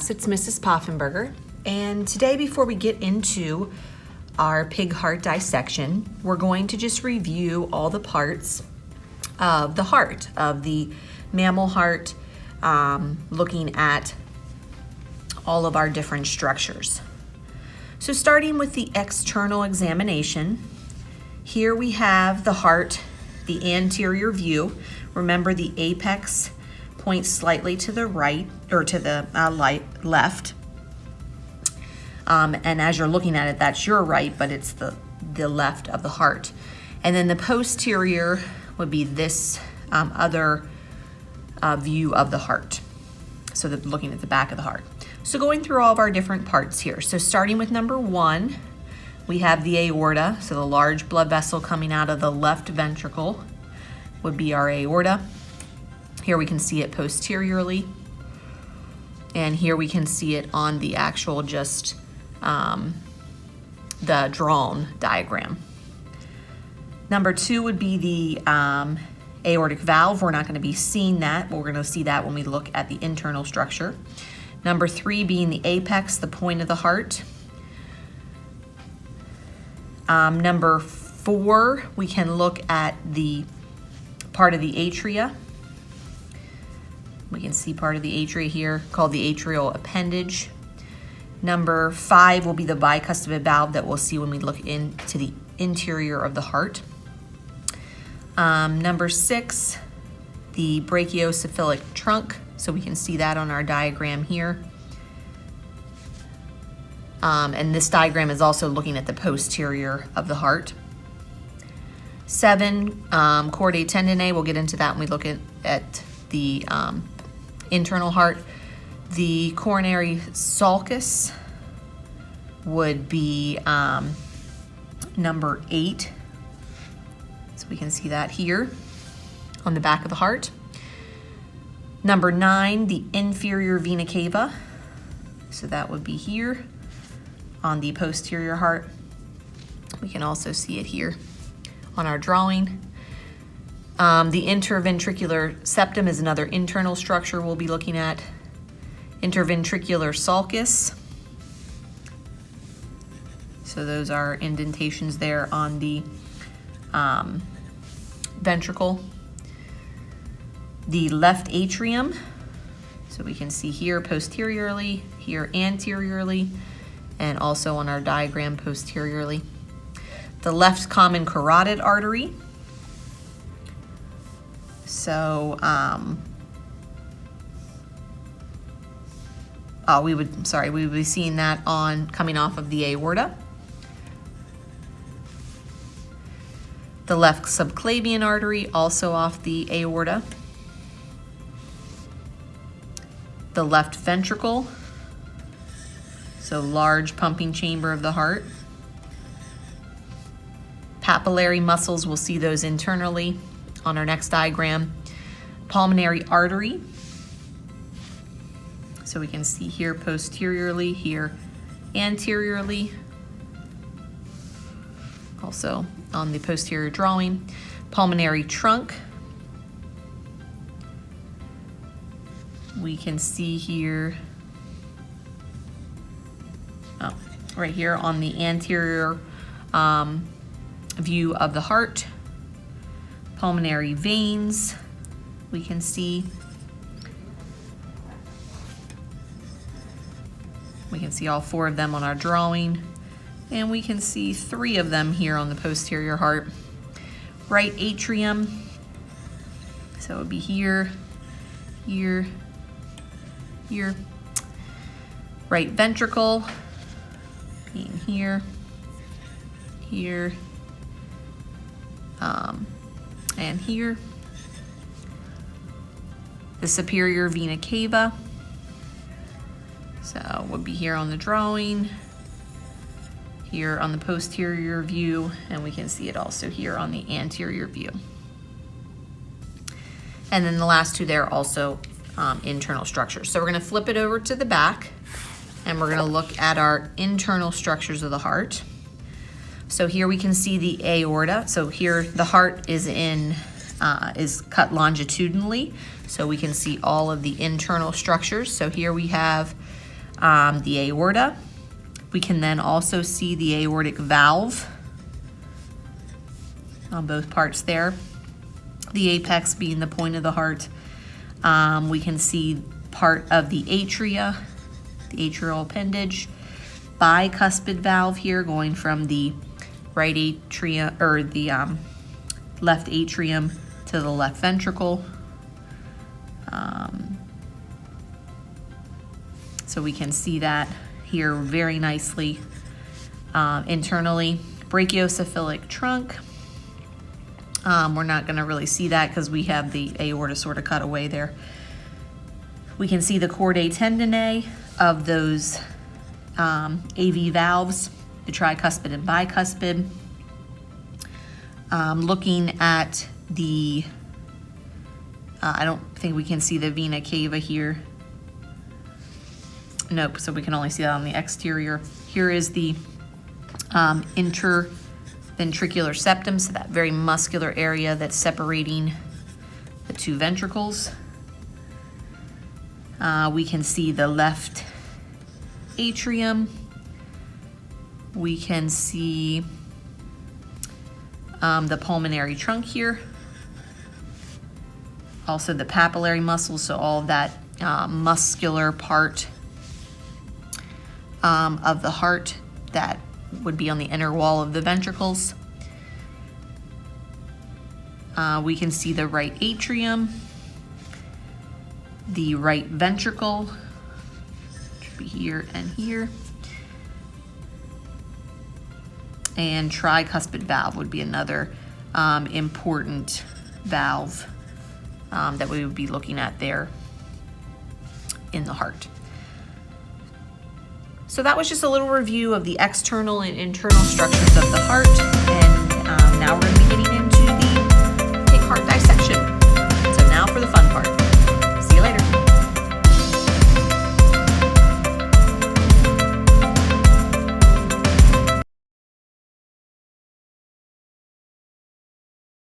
class, it's Mrs. Poffenberger, and today before we get into our pig heart dissection, we're going to just review all the parts of the heart, of the mammal heart, looking at all of our different structures. So starting with the external examination, here we have the heart, the anterior view. Remember, the apex points slightly to the right, or to the left. And as you're looking at it, that's your right, but it's the left of the heart. And then the posterior would be this other view of the heart. So looking at the back of the heart. So going through all of our different parts here. So starting with number 1, we have the aorta. So the large blood vessel coming out of the left ventricle would be our aorta. Here we can see it posteriorly. And here we can see it on the actual just the drawn diagram. Number 2 would be the aortic valve. We're not going to be seeing that, but we're going to see that when we look at the internal structure. Number 3 being the apex, the point of the heart. Number 4, we can look at the part of the atria. We can see part of the atria here called the atrial appendage. Number 5 will be the bicuspid valve that we'll see when we look into the interior of the heart. Number 6, the brachiocephalic trunk. So we can see that on our diagram here. And this diagram is also looking at the posterior of the heart. 7, chordae tendineae. We'll get into that when we look at the internal heart. The coronary sulcus would be number 8. So we can see that here on the back of the heart. Number 9, the inferior vena cava. So that would be here on the posterior heart. We can also see it here on our drawing. The interventricular septum is another internal structure we'll be looking at. Interventricular sulcus. So those are indentations there on the ventricle. The left atrium, so we can see here posteriorly, here anteriorly, and also on our diagram posteriorly. The left common carotid artery. So we would be seeing that on coming off of the aorta. The left subclavian artery, also off the aorta. The left ventricle, so large pumping chamber of the heart. Papillary muscles, we'll see those internally on our next diagram. Pulmonary artery, so we can see here posteriorly, here anteriorly, also on the posterior drawing. Pulmonary trunk, we can see here, right here on the anterior view of the heart. Pulmonary veins, we can see. We can see all 4 of them on our drawing, and we can see 3 of them here on the posterior heart. Right atrium, so it would be here, here, here. Right ventricle being here, here, and here. The superior vena cava, so would be here on the drawing, here on the posterior view, and we can see it also here on the anterior view. And then the last 2 there also internal structures. So we're going to flip it over to the back, and we're going to look at our internal structures of the heart. So here we can see the aorta. So here the heart is cut longitudinally, so we can see all of the internal structures. So here we have the aorta. We can then also see the aortic valve on both parts there. The apex being the point of the heart. We can see part of the atria, the atrial appendage, bicuspid valve here going from the right atrium or the left atrium to the left ventricle. So we can see that here very nicely. Internally, brachiocephalic trunk. We're not going to really see that because we have the aorta sort of cut away there. We can see the chordae tendineae of those AV valves, the tricuspid and bicuspid. Looking at the, I don't think we can see the vena cava here. Nope, so we can only see that on the exterior. Here is the interventricular septum, so that very muscular area that's separating the two ventricles. We can see the left atrium. We can see the pulmonary trunk here. Also the papillary muscles, so all of that muscular part of the heart that would be on the inner wall of the ventricles. We can see the right atrium, the right ventricle, which would be here and here, and tricuspid valve would be another important valve that we would be looking at there in the heart. So that was just a little review of the external and internal structures of the heart.